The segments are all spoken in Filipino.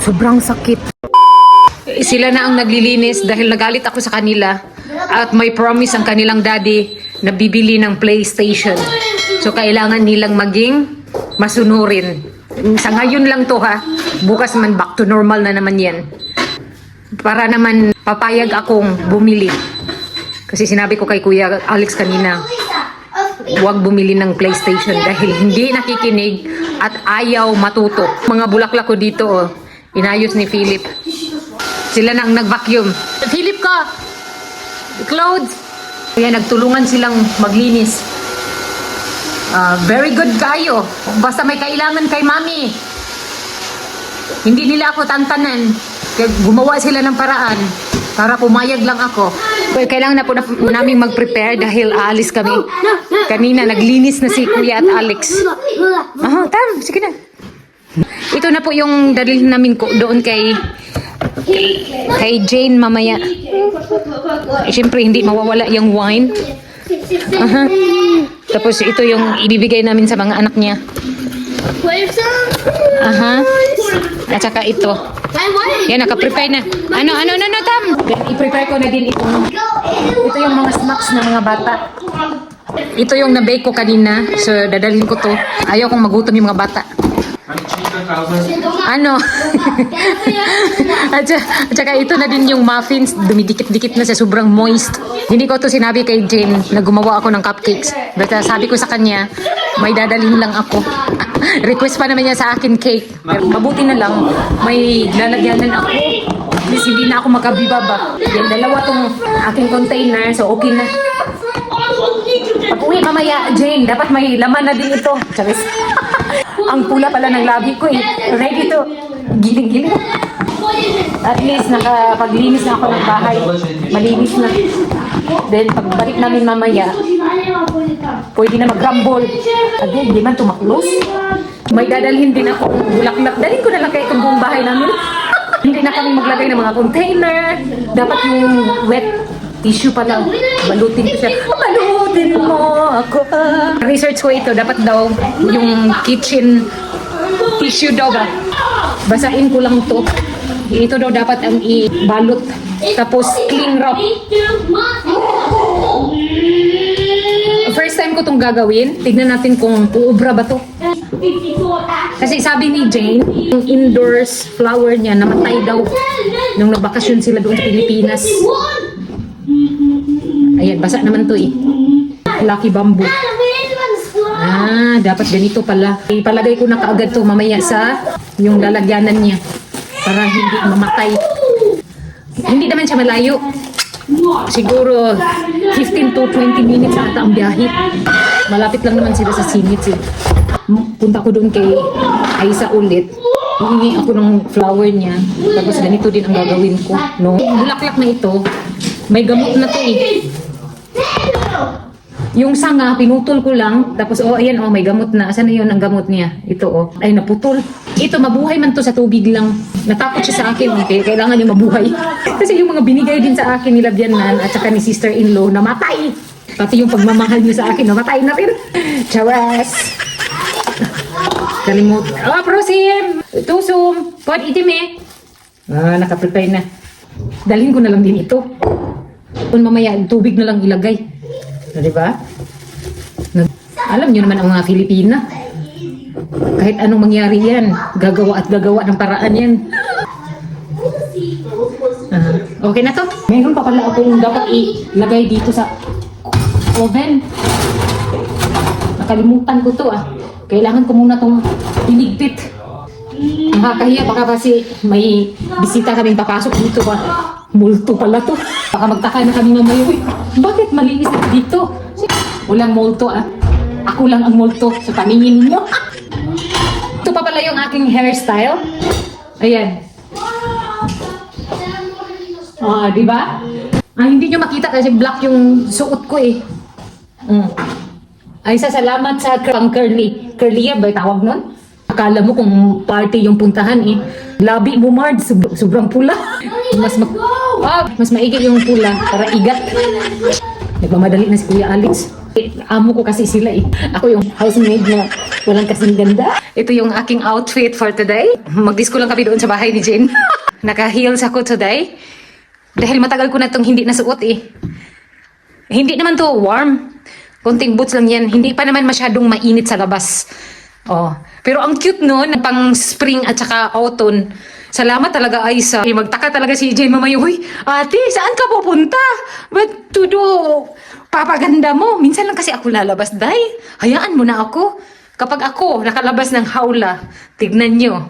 Sobrang sakit. Sila na ang naglilinis dahil nagalit ako sa kanila. At may promise ang kanilang daddy na bibili ng PlayStation. So kailangan nilang maging masunurin. Sa ngayon lang to ha. Bukas man back to normal na naman yan. Para naman papayag akong bumili. Kasi sinabi ko kay Kuya Alex kanina, huwag bumili ng PlayStation dahil hindi nakikinig at ayaw matuto. Mga bulaklak ko dito oh, inayos ni Philip. Sila na ang nag-vacuum. Philip ka! Clothes! Kaya nagtulungan silang maglinis. Very good kayo. Basta may kailangan kay mami. Hindi nila ako tantanan. Kaya gumawa sila ng paraan para pumayag lang ako. Kailangan na po namin mag-prepare dahil aalis kami. Kanina naglinis na si Kuya at Alex. Sige na. Ito na po yung dalhin namin doon kay Jane mamaya. Siyempre hindi mawawala yung wine. Tapos ito yung ibibigay namin sa mga anak niya. At saka ito. Yan, naka-prepare na. Ano, Tam? I-prepare ko na din ito. Ito yung mga snacks ng mga bata. Ito yung na-bake ko kanina. So, dadalhin ko to. Ayaw kong magutom yung mga bata. Ano? At saka ito na din yung muffins. Dumidikit-dikit na sa sobrang moist. Hindi ko to sinabi kay Jane na gumawa ako ng cupcakes. But sabi ko sa kanya, may dadalhin lang ako. Request pa naman niya sa akin cake. Pero mabuti na lang, may lalagyanan ako. At least hindi na ako makabibaba. Yan, dalawa tong aking container. So okay na. Pag-uwi mamaya, Jane, dapat may laman na din ito. Charis. Ang pula pala ng labi ko eh. Ready to. Giling-giling. At least nakapaglinis na ako ng bahay. Malinis na. Then pagbalik namin mamaya, pwede na mag-rumble. Again, hindi man tumaklos. May dadalhin din ako bulaklak. Dalhin ko na lang kayo itong buong bahay namin. Hindi na kami maglagay ng mga container. Dapat yung wet tissue pa lang. Balutin ko siya. Balutin mo ako. Research ko ito. Dapat daw yung kitchen tissue daw ba? Basahin ko lang to. Ito daw dapat ang ibalot. Tapos cling wrap. First time ko itong gagawin. Tignan natin kung uubra ba to. Kasi sabi ni Jane, yung indoors flower niya namatay daw nung nagbakasyon sila doon sa Pilipinas. Ayan, basa naman to eh. Lucky bamboo. Dapat ganito pala. Ipalagay ko na kaagad to mamaya sa yung lalagyanan niya. Para hindi mamatay. Hindi naman siya malayo. Siguro 15 to 20 minutes ata ang biyahe. Malapit lang naman sila sa Singit eh. Punta ko doon kay Aisa ulit. Hihingi ako ng flower niya. Tapos ganito din ang gagawin ko. No? Bulaklak na ito. May gamot na to eh. Yung sanga, pinutol ko lang. Tapos, ayan, may gamot na. Asan na yun ang gamot niya? Ito, ay, naputol. Ito, mabuhay man to sa tubig lang. Natakot siya sa akin. Okay? Kailangan yung mabuhay. Kasi yung mga binigay din sa akin nila Bianan at saka ni sister-in-law, namatay. Pati yung pagmamahal niya sa akin, namatay na rin. Charas! Kalimut. Prosim! Tusum! Pod itim eh. Nakaprepare na. Dalhin ko na lang din ito. Kung mamaya, tubig na lang ilagay. Diba? Alam nyo naman ang mga Filipina. Kahit anong mangyari yan, gagawa at gagawa ng paraan yan. Okay na to. Mayroon pa pala akong dapat ilagay dito sa oven. Nakalimutan ko to Kailangan ko muna tong iligpit. Nakakahiya baka kasi may bisita kaming papasok dito multo pala to. Baka magtaka na kami mamaya. Bakit malinis na dito? Walang multo Ako lang ang multo sa paningin niyo. Ito pa pala yung aking hairstyle. Ayan. Di ba? Hindi nyo makita kasi black yung suot ko eh. Ay, salamat sa curly. Curly ba tawag nun? Akala mo kung party yung puntahan eh. Labi mo, Mard. Sobrang pula. Mas maigi yung pula para igat. Nagmamadali na si Kuya Alex. Amo ko kasi sila eh. Ako yung housemaid na walang kasing ganda. Ito yung aking outfit for today. Mag-disco lang kami doon sa bahay ni Jane. Naka-heels ako today. Dahil matagal ko na itong hindi nasuot eh. Hindi naman to warm. Konting boots lang yan. Hindi pa naman masyadong mainit sa labas. Oh. Pero ang cute nun, pang spring at saka autumn. Salamat talaga, Aisa. Magtaka talaga si Jane mamaya, "Uy, ate, saan ka pupunta? Ba't to do? Papaganda mo." Minsan lang kasi ako lalabas, Day. Hayaan mo na ako. Kapag ako nakalabas ng hawla, tignan nyo.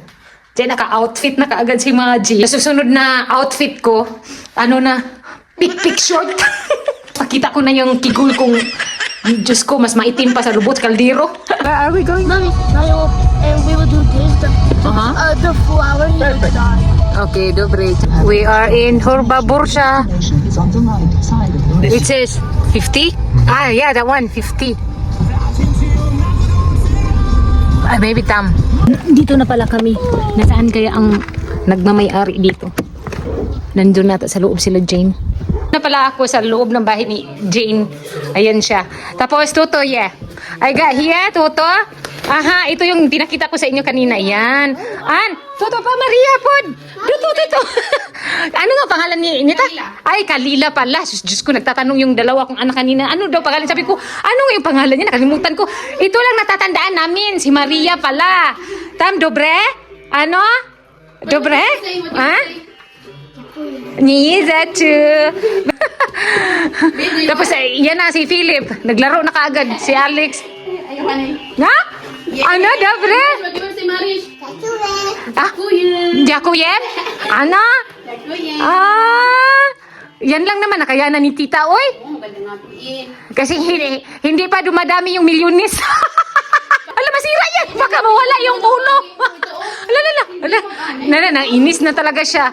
Diyan naka-outfit na kaagad si Maji. Sa susunod na outfit ko, ano na, pick short. Pakita ko na yung kigul kong, Diyos ko, mas maitim pa sa lubot kaldero. Where are we going? Mommy, and we will do this. The flower you die. Okay, dobre. We are in Horba Bursa. It says 50? Ah, yeah, that one, 50. Ah, maybe tam. Dito na pala kami. Nasaan kaya ang nagmamay-ari dito? Nandun nata sa loob sila, Jane. Na pala ako sa loob ng bahay ni Jane. Ayan siya. Tapos, Toto, yeah. I got here, Toto. Aha, ito yung pinakita ko sa inyo kanina. Yan. Toto pa, Maria po. Toto. Ano nga pangalan ni Nita? Ay, Kalila pala. Diyos ko, nagtatanong yung dalawa kong anak kanina. Ano daw pangalan? Sabi ko, ano nga yung pangalan niya? Nakalimutan ko. Ito lang natatandaan namin. Si Maria pala. Tam, dobre? Ano? Dobre? Ha? Niyizachu. Tapos, yan na si Philip. Naglaro na kaagad. Si Alex. Ha? Ano, dobre? Si Marish. Ah, Jakuyen? Ano? Ah, yan lang naman. Nakayanan ni Tita, oy. Kasi hindi pa dumadami yung milyonis. Ala, masira yan. Baka mawala yung ulo. Ala. Nainis na talaga siya.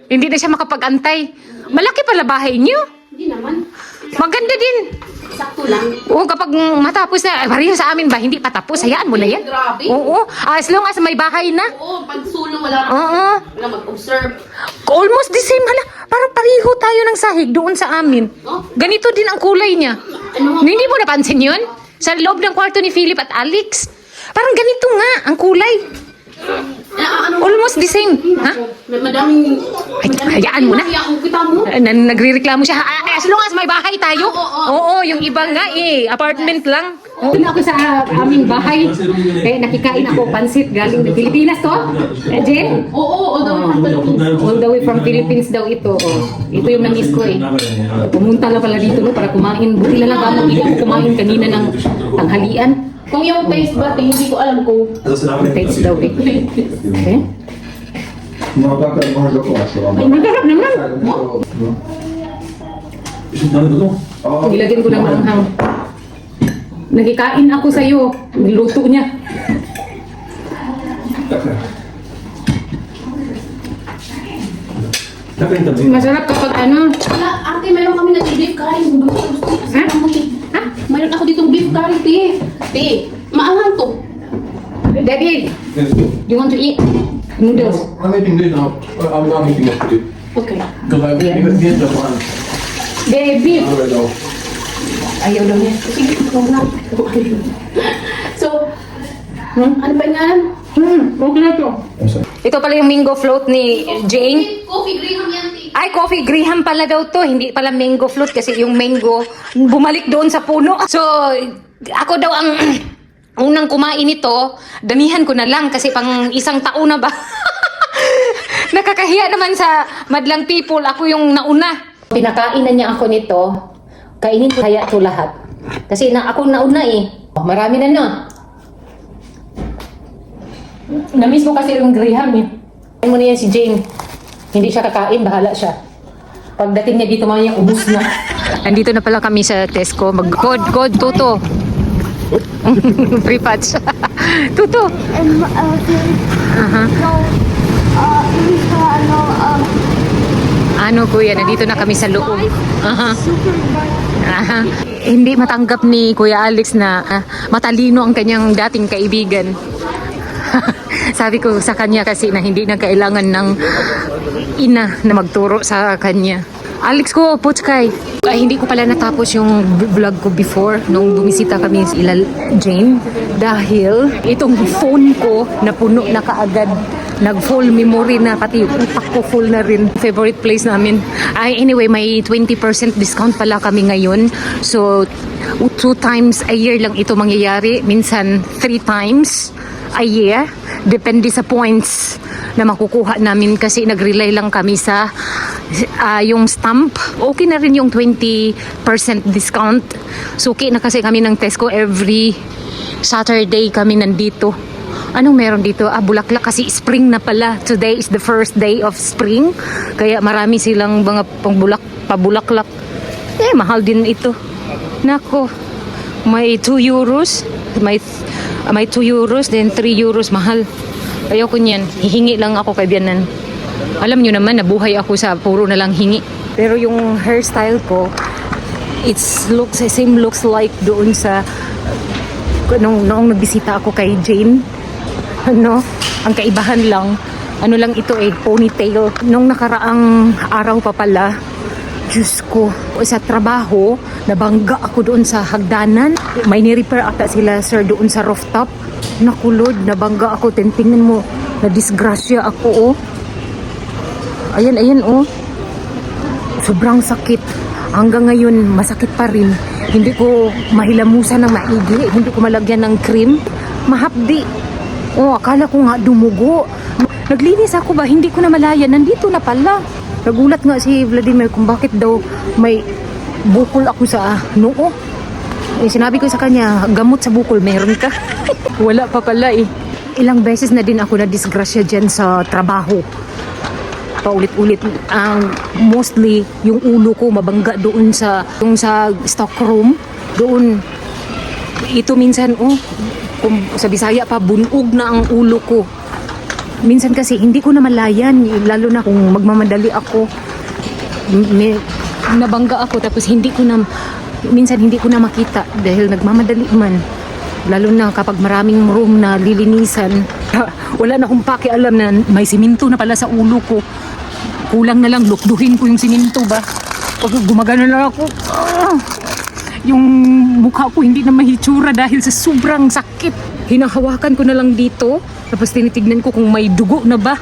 Hindi na siya makapag-antay. Malaki pala bahay niyo. Hindi naman. Maganda din. Sakto lang. Oo, kapag matapos na, pareho sa amin ba, hindi pa tapos, hayaan mo na yan. Grabe. Oo, as long as may bahay na. Oo, pag sulong wala Oo. wala mag-observe. Almost the same, hala. Parang pareho tayo ng sahig doon sa amin. Oh. Ganito din ang kulay niya. Hindi mo napansin yun? Sa loob ng kwarto ni Philip at Alex. Parang ganito nga ang kulay. Almost the same. Ha? Madaming... Ay, hayaan mo na. Kita mo. Nagre-reklamo siya. As long as may bahay tayo. Oo, yung iba nga eh. Apartment lang. Doon ako sa aming bahay. Kaya nakikain ako pansit galing ng Pilipinas to. Jen? Oo, All the way from Philippines daw ito. Oh. Ito yung namiss ko eh. Pumunta lang pala dito no, para kumain. Buti na lang kamo, hindi ako kumain kanina ng tanghalian. Kung yung taste ba, hindi ko alam kung... Taste daw eh. Okay? Ay, magarap naman. Ilagyan ko ng manghang. Nagkikain ako sa'yo. Niluto niya. Masarap kapag ano. Wala, ate, mayroon kami na beef curry. Ha? Ha? Mayroon ako ditong beef curry, te. Te, maanghang to. Daddy, you want to eat noodles? I'm eating this now. I'm not eating it today. Okay. Because I get the one. Baby. I don't know. Ayaw daw niya. Sige, ikaw na. So, ano ba yan? Okay na to. Ito pala yung mango float ni Jane. Coffee graham yan, te. Ay, coffee graham pala daw to. Hindi pala mango float kasi yung mango bumalik doon sa puno. So, ako daw ang unang kumain nito. Damihan ko na lang kasi pang isang taon na ba? Nakakahiya naman sa madlang people. Ako yung nauna. Pinakain na niya ako nito. Kainin ko kaya to lahat. Kasi ako nauna eh. Marami na no. Namiss mo kasi yung graham eh. Kain mo na yan si Jane. Hindi siya kakain, bahala siya. Pagdating niya dito mamaya, ubus na. Andito na pala kami sa Tesco. Mag-code, Toto. Free patch. Toto. Ano kuya, nandito na kami sa loob. Hindi matanggap ni Kuya Alex na matalino ang kanyang dating kaibigan. Sabi ko sa kanya kasi na hindi na kailangan ng ina na magturo sa kanya. Alex ko, Pochkay. Ay, hindi ko pala natapos yung vlog ko before nung bumisita kami sa Ila Jane dahil itong phone ko napuno na kaagad. Nag-full memory na, pati yung utak ko full na rin. Favorite place namin. Ay, anyway, may 20% discount pala kami ngayon. So, 2 times a year lang ito mangyayari. Minsan, 3 times a year. Depende sa points na makukuha namin kasi nag-rely lang kami sa yung stamp. Okay na rin yung 20% discount. So, okay na kasi kami ng Tesco every Saturday kami nandito. Anong meron dito? Bulaklak kasi spring na pala. Today is the first day of spring. Kaya marami silang mga pabulaklak. Mahal din ito. Nako. May 2 euros. May 2 euros, then 3 euros. Mahal. Ayoko niyan. Hihingi lang ako kay Bianan. Alam nyo naman, nabuhay ako sa puro na lang hingi. Pero yung hairstyle ko, same looks like doon sa noong nagbisita ako kay Jane. Ano, ang kaibahan lang, ano lang ito ponytail. Nung nakaraang araw pa pala, Diyos ko, sa trabaho, nabangga ako doon sa hagdanan. May ni-repair ata sila, sir, doon sa rooftop. Nakulod, nabangga ako. Tingnan mo, na-disgrasya ako, oh. Ayan, oh. Sobrang sakit. Hanggang ngayon, masakit pa rin. Hindi ko mahilamusan ng maigi. Hindi ko malagyan ng cream. Mahapdi. Oh, akala ko nga dumugo. Naglinis ako ba? Hindi ko na malaya. Nandito na pala. Nagulat nga si Vladimir kung bakit daw may bukol ako sa noo. Sinabi ko sa kanya, gamot sa bukol, meron ka? Wala pa pala Ilang beses na din ako na-disgrasya dyan sa trabaho. Paulit-ulit. Mostly, yung ulo ko mabangga doon sa stockroom. Doon. Ito minsan, kung sa Bisaya pa, bunog na ang ulo ko. Minsan kasi hindi ko na malayan, lalo na kung magmamadali ako. Nabangga ako tapos minsan hindi ko na makita dahil nagmamadali man. Lalo na kapag maraming room na lilinisan, wala na akong pakialam na may siminto na pala sa ulo ko. Kulang na lang, lukduhin ko yung siminto ba? Pag gumagano na ako, yung mukha ko hindi na mahitsura dahil sa sobrang sakit. Hinahawakan ko na lang dito, tapos tinitignan ko kung may dugo na ba.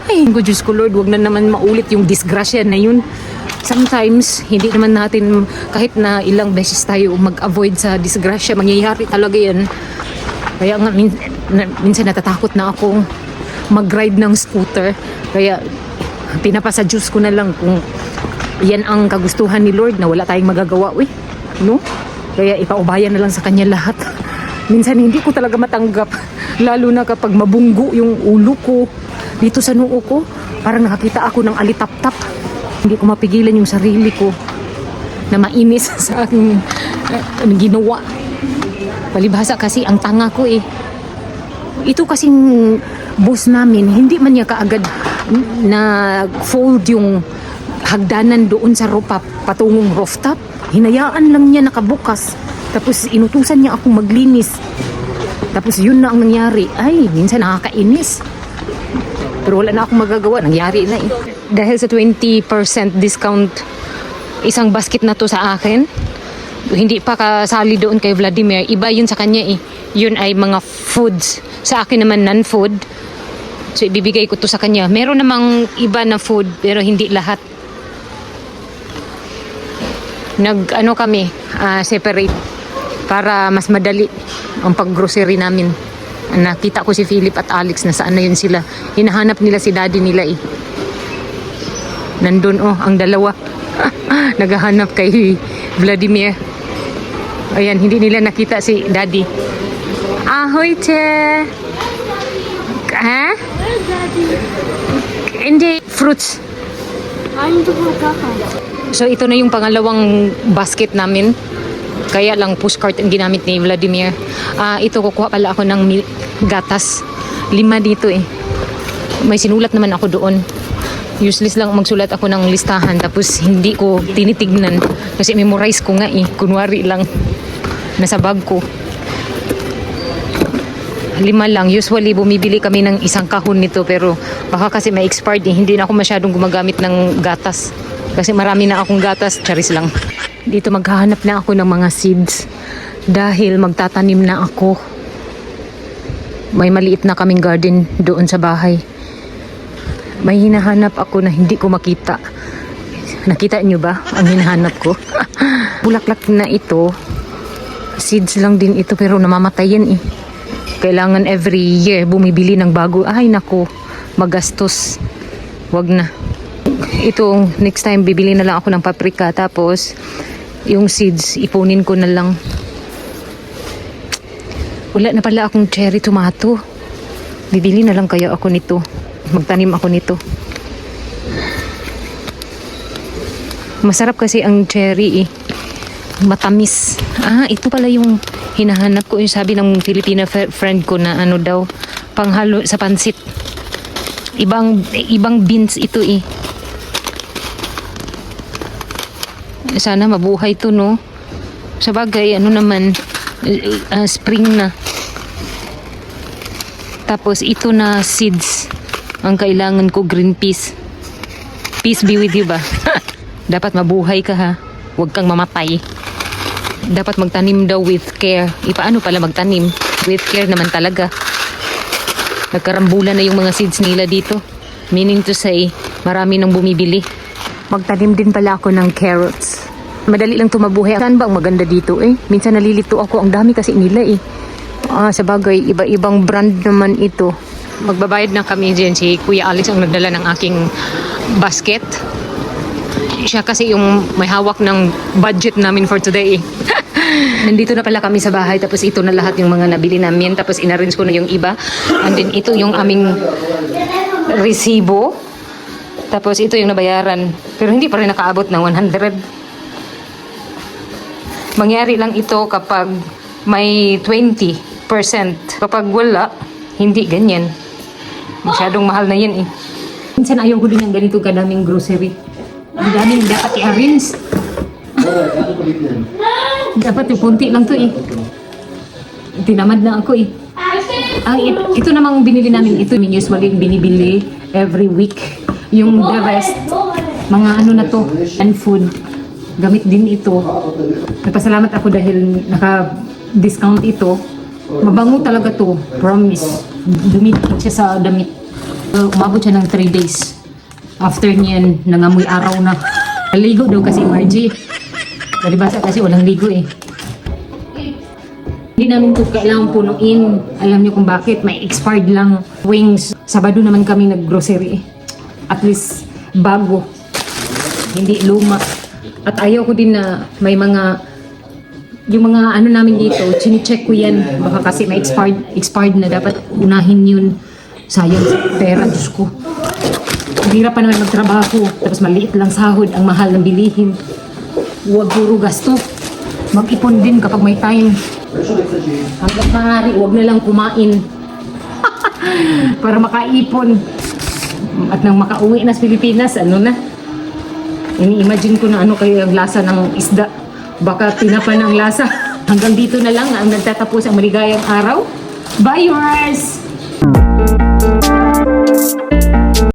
Ay, Diyos ko Lord, wag na naman maulit yung disgrasya na yun. Sometimes, hindi naman natin, kahit na ilang beses tayo mag-avoid sa disgrasya, mangyayari talaga yan. Kaya nga, minsan natatakot na akong mag-ride ng scooter. Kaya, pinapasa Diyos ko na lang kung yan ang kagustuhan ni Lord na wala tayong magagawa, no? Kaya ipaubayan na lang sa kanya lahat. Minsan hindi ko talaga matanggap, lalo na kapag mabunggo yung ulo ko dito sa noo ko, parang nakakita ako ng alitap-tap. Hindi ko mapigilan yung sarili ko na mainis sa aking ginawa. Palibhasa kasi ang tanga ko ito kasing boss namin, hindi man niya kaagad na fold yung hagdanan doon sa rooftop, patungong rooftop. Hinayaan lang niya nakabukas. Tapos inutusan niya akong maglinis. Tapos yun na ang nangyari. Ay, minsan nakakainis. Pero wala na akong magagawa. Nangyari na Dahil sa 20% discount, isang basket na to sa akin. Hindi pa kasali doon kay Vladimir. Iba yun sa kanya Yun ay mga foods. Sa akin naman non-food. So ibibigay ko to sa kanya. Meron namang iba na food pero hindi lahat. Kami, separate para mas madali ang pag-grocery namin. Nakita ko si Philip at Alex na saan na yun sila. Hinahanap nila si daddy nila Nandun ang dalawa. Naghahanap kay Vladimir. Ayan, hindi nila nakita si daddy. Ahoy, che! Ha? Where's Daddy? Hindi, fruits. I'm the kaka. So ito na yung pangalawang basket namin. Kaya lang pushcart ang ginamit ni Vladimir. Ito kukuha pala ako ng gatas. 5 dito May sinulat naman ako doon. Useless lang magsulat ako ng listahan tapos hindi ko tinitignan kasi memorize ko nga kunwari lang nasa bag ko. 5 lang. Usually bumibili kami ng isang kahon nito pero baka kasi may expired hindi na ako masyadong gumagamit ng gatas. Kasi marami na akong gatas, charis lang. Dito maghahanap na ako ng mga seeds dahil magtatanim na ako. May maliit na kaming garden doon sa bahay. May hinahanap ako na hindi ko makita. Nakita nyo ba ang hinahanap ko? Bulaklak na ito. Seeds lang din ito pero namamatay yan eh. Kailangan every year bumibili ng bago. Ay nako, magastos. Wag na. Ito, next time bibili na lang ako ng paprika. Tapos, yung seeds, ipunin ko na lang. Wala na pala akong cherry tomato. Bibili na lang kaya ako nito. Magtanim ako nito. Masarap kasi ang cherry eh. Matamis. Ito pala yung hinahanap ko. Yung sabi ng Filipina friend ko na ano daw, panghalo sa pansit. Ibang beans ito eh. Sana mabuhay to, no? Sa bagay, ano naman, spring na. Tapos ito na seeds ang kailangan ko, green peas. Peace be with you ba? Dapat mabuhay ka ha. Huwag kang mamatay. Dapat magtanim daw with care. Paano pala magtanim? With care naman talaga. Nagkarambulan na yung mga seeds nila dito. Meaning to say, marami nang bumibili. Magtanim din pala ako ng carrots. Madali lang tumabuhay. Saan ba ang maganda dito eh? Minsan nalilito ako. Ang dami kasi nila eh. Sa bagay, iba-ibang brand naman ito. Magbabayad na kami dyan. Si Kuya Alex ang nagdala ng aking basket. Siya kasi yung may hawak ng budget namin for today. Nandito na pala kami sa bahay. Tapos ito na lahat yung mga nabili namin. Tapos inarrange ko na yung iba. And then ito yung aming resibo. Tapos ito yung nabayaran. Pero hindi pa rin nakaabot ng 100. Mangyari lang ito kapag may 20%. Kapag wala, hindi ganyan. Masyadong mahal na yan eh. Minsan ayaw ko din ng ganito kadaming grocery. Ang daming dapat i-arrange. Dapat yung kunti lang to eh. Tinamad na ako eh. Ito namang binili namin. Ito usually binibili every week. Yung the rest, mga ano na to, and food. Gamit din ito. Nagpasalamat ako dahil naka-discount ito. Mabango talaga to. Promise. Dumikit siya sa damit. Umabot siya ng 3 days. After niyan, nangamoy araw na. Naligo daw kasi Margie. Palibasa kasi walang ligo eh. Hindi namin ito kailangang punuin. Alam niyo kung bakit. May expired lang wings. Sabado naman kami nag-grocery eh. At least bago. Hindi luma. At ayaw ko din na may mga, yung mga ano namin dito, chine-check ko yan. Baka kasi may expired na, dapat unahin yun. Sayang sa pera, Diyos ko. Hirap pa naman magtrabaho, tapos maliit lang sahod, ang mahal ng bilihin. Huwag puro gasto. Mag-ipon din kapag may time. Hanggang maaari, huwag na lang kumain. Para makaipon. At nang makauwi na sa Pilipinas, ano na? Ini-imagine ko na ano kayo ang lasa ng isda. Baka tinapan ang lasa. Hanggang dito na lang ang nagtatapos ang maligayang araw. Bye yours!